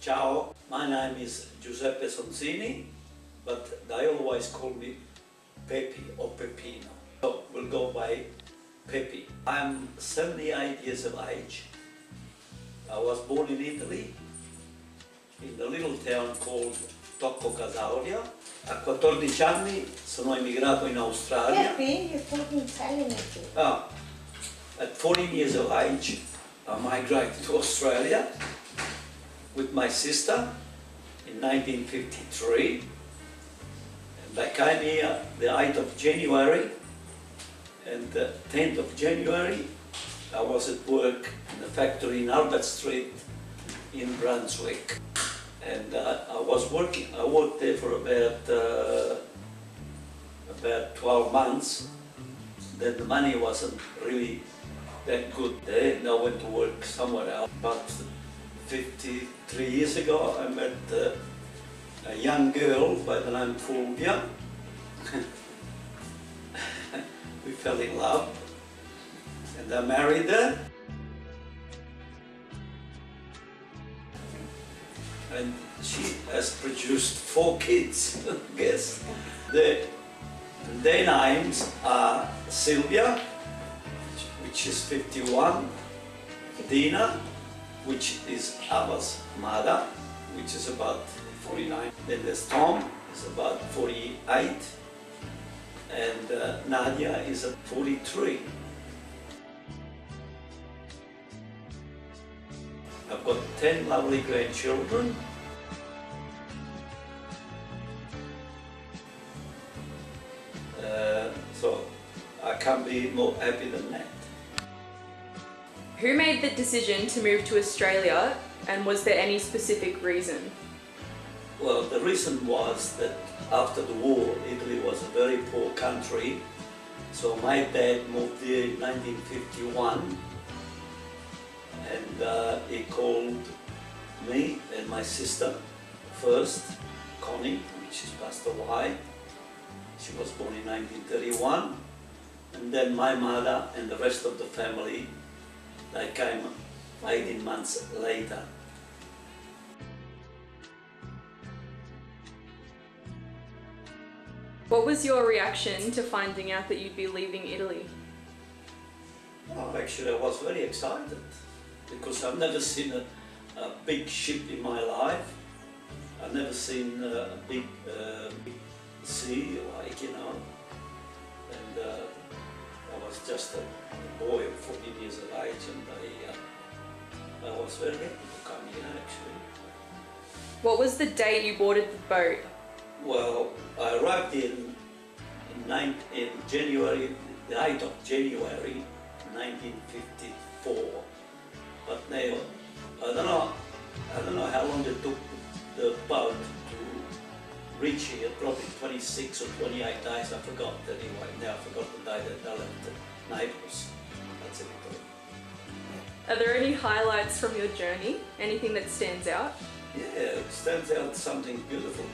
Ciao, my name is Giuseppe Sonzini, but they always call me Peppi or Peppino. So we'll go by Peppi. I'm 78 years of age. I was born in Italy, in a little town called Tocco Casauria. A 14 anni sono emigrato in Australia. Peppi, you're talking Italian. At 14 years of age, I migrated to Australia with my sister in 1953. And I came here the 8th of January, and the 10th of January I was at work in the factory in Albert Street in Brunswick. And I worked there for about 12 months. Then the money wasn't really that good there, and I went to work somewhere else. But 53 years ago I met a young girl by the name of Fulvia. We fell in love and I married her. And she has produced 4 kids, I guess. Their names are Sylvia, which is 51, Dina, which is Abba's mother, which is about 49. Then there's Tom, is about 48, and Nadia is at 43. I've got 10 lovely grandchildren. So I can't be more happy than that. Who made the decision to move to Australia, and was there any specific reason? Well, the reason was that after the war, Italy was a very poor country. So my dad moved here in 1951, and he called me and my sister first, Connie, which is passed away. She was born in 1931, and then my mother and the rest of the family, they came 18 months later. What was your reaction to finding out that you'd be leaving Italy? Well, actually I was very excited because I've never seen a big ship in my life. I've never seen a big sea, like, you know, and I was just a boy of 14 years of age, and I was very happy to come here actually. What was the date you boarded the boat? Well, I arrived in January, the 8th of January 1954, but now I don't know how long it took the boat to reach here, probably 26 or 28 days, I forgot anyway. Now I forgot the day that I left Naples. That's it. Are there any highlights from your journey? Anything that stands out? Yeah, it stands out something beautiful.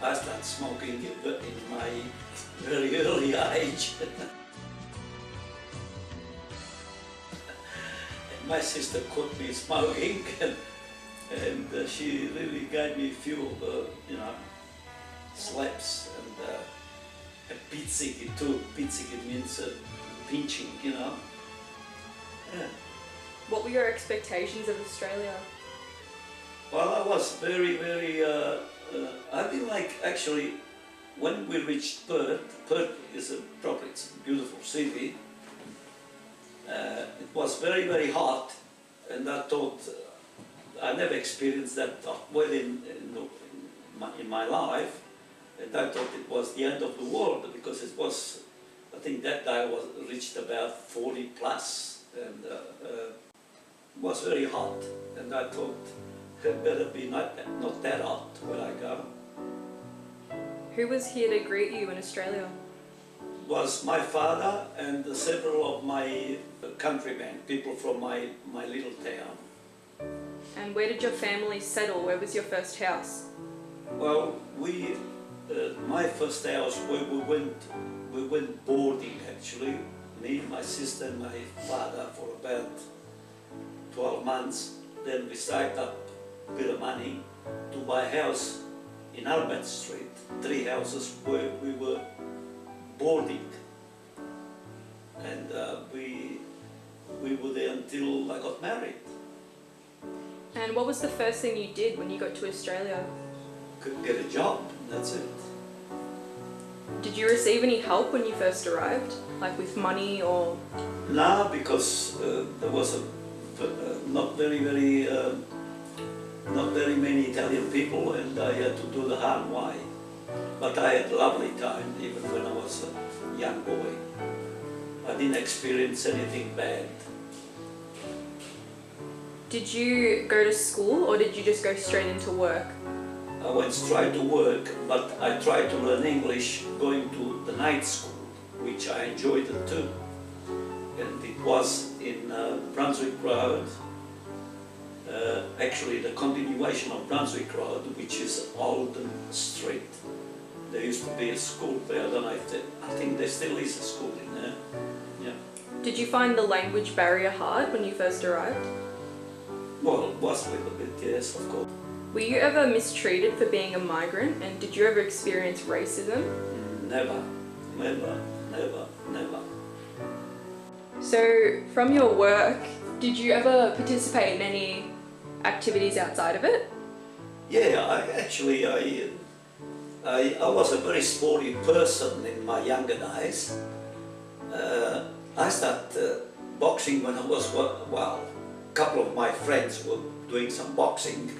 I started smoking in my very early age. My sister caught me smoking, and she really gave me a few, slaps, and a pizziki too. Pizziki means pinching, you know. Yeah. What were your expectations of Australia? Well, I was very, I feel like actually when we reached Perth is it's a beautiful city. It was very, very hot, and I thought I never experienced that weather in my life, and I thought it was the end of the world because it was, I think that day was reached about 40 plus, and it was very hot, and I thought it better be not that hot where I go. Who was here to greet you in Australia? Was my father and several of my countrymen, people from my little town. And where did your family settle? Where was your first house? Well, my first house where we went boarding actually, me, my sister and my father for about 12 months. Then we started up bit of money to buy a house in Albert Street, 3 houses where we were boarding. And we were there until I got married. And what was the first thing you did when you got to Australia? Could get a job, that's it. Did you receive any help when you first arrived? Like with money or? No, because there was not very many Italian people, and I had to do the hard way. But I had a lovely time even when I was a young boy. I didn't experience anything bad. Did you go to school or did you just go straight into work? I went straight to work, but I tried to learn English going to the night school, which I enjoyed it too. And it was in Brunswick Road, actually the continuation of Brunswick Road, which is Alden Street. There used to be a school there, I think there still is a school in there. Yeah. Did you find the language barrier hard when you first arrived? Well, it was a little bit, yes, of course. Were you ever mistreated for being a migrant, and did you ever experience racism? Never, never, never, never. So, from your work, did you ever participate in any activities outside of it? Yeah, I was a very sporty person in my younger days. I started boxing when I was, well, a couple of my friends were doing some boxing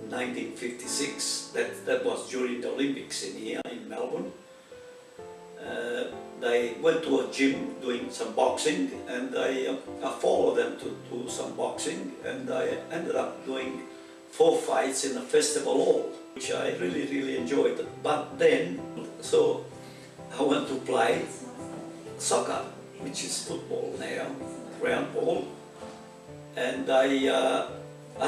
in 1956. That was during the Olympics in here in Melbourne. They went to a gym doing some boxing, and I followed them to do some boxing, and I ended up doing 4 fights in a festival hall, which I really enjoyed. But then, so I went to play soccer, which is football now, round ball, and I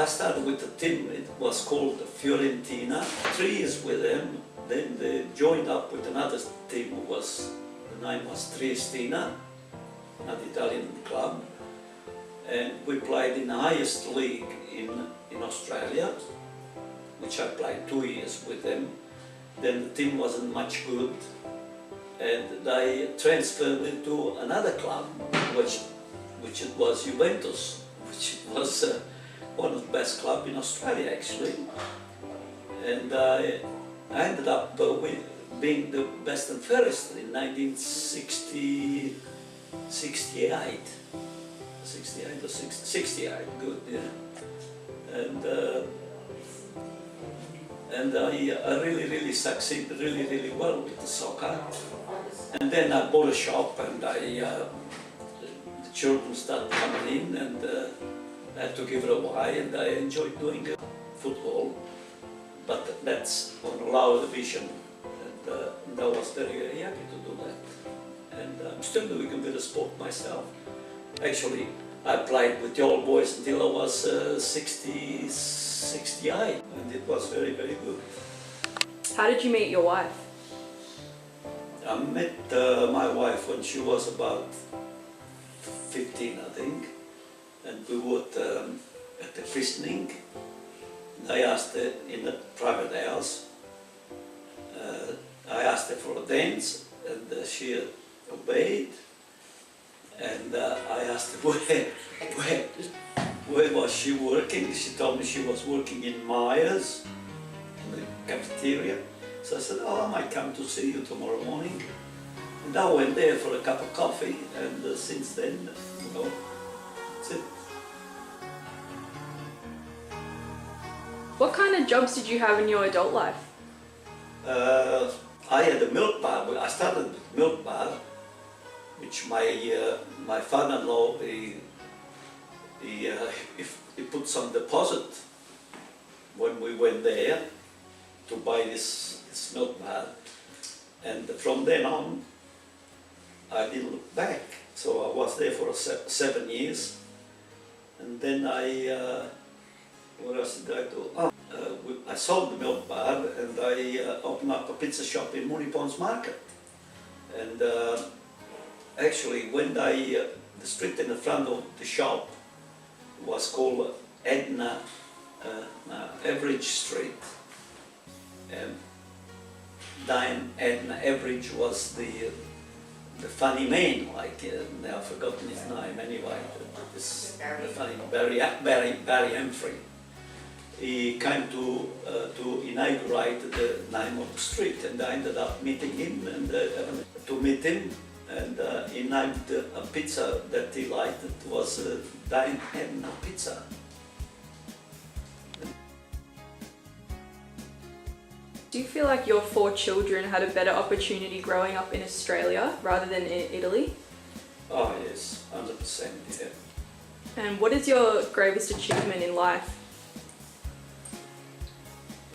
started with a team. It was called Fiorentina. 3 years with them, then they joined up with another team who was, the name was Triestina, an Italian club, and we played in the highest league in Australia, which I played 2 years with them. Then the team wasn't much good, and they transferred me to another club, which it was Juventus, which was one of the best clubs in Australia actually. And I ended up being the best and fairest in 1968. 68 or 68, good, yeah. And I really succeeded really well with the soccer. And then I bought a shop, and the children started coming in, and I had to give it away, and I enjoyed doing football. But that's on a lower division, and I was very happy to do that. And I'm still doing a bit of sport myself. Actually, I played with the old boys until I was 68, and it was very good. How did you meet your wife? I met my wife when she was about 15, I think, and we were at the christening. I asked her in a private house. I asked her for a dance, and she obeyed. And I asked her where was she working. She told me she was working in Myers, in the cafeteria. So I said, oh, I might come to see you tomorrow morning. And I went there for a cup of coffee, and since then, that's it. What kind of jobs did you have in your adult life? I had a milk bar. I started with milk bar, which my father-in-law, he put some deposit when we went there to buy this milk bar, and from then on I didn't look back. So I was there for 7 years, and then what else did I do? I sold the milk bar, and I opened up a pizza shop in Moonee Ponds Market. And actually, when the street in the front of the shop was called Edna Average street. Dine and Average was the funny man, like now I've forgotten his name anyway. The funny Barry Humphrey. He came to inaugurate the name of the street, and I ended up meeting him and he named a pizza that he liked. It was Dine and Pizza. Do you feel like your 4 children had a better opportunity growing up in Australia rather than in Italy? Oh yes, 100%, yeah. And what is your greatest achievement in life?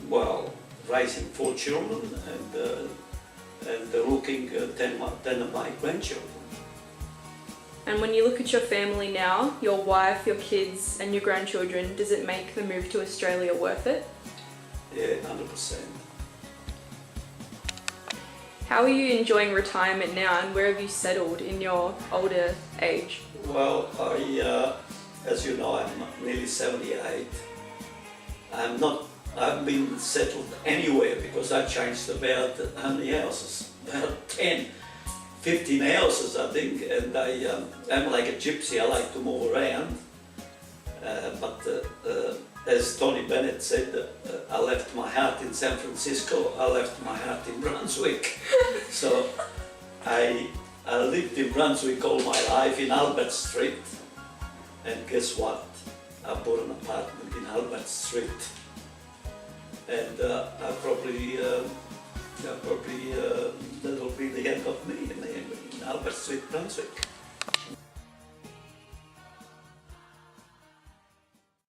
Well, raising 4 children and looking 10 of my grandchildren. And when you look at your family now, your wife, your kids and your grandchildren, does it make the move to Australia worth it? Yeah, 100%. How are you enjoying retirement now, and where have you settled in your older age? Well, as you know, I'm nearly 78. I've been settled anywhere because I changed about how many houses? About 10, 15 houses, I think, and I'm like a gypsy. I like to move around. As Tony Bennett said, I left my heart in San Francisco, I left my heart in Brunswick. So I lived in Brunswick all my life in Albert Street, and guess what? I bought an apartment in Albert Street, and that'll be the end of me in Albert Street, Brunswick.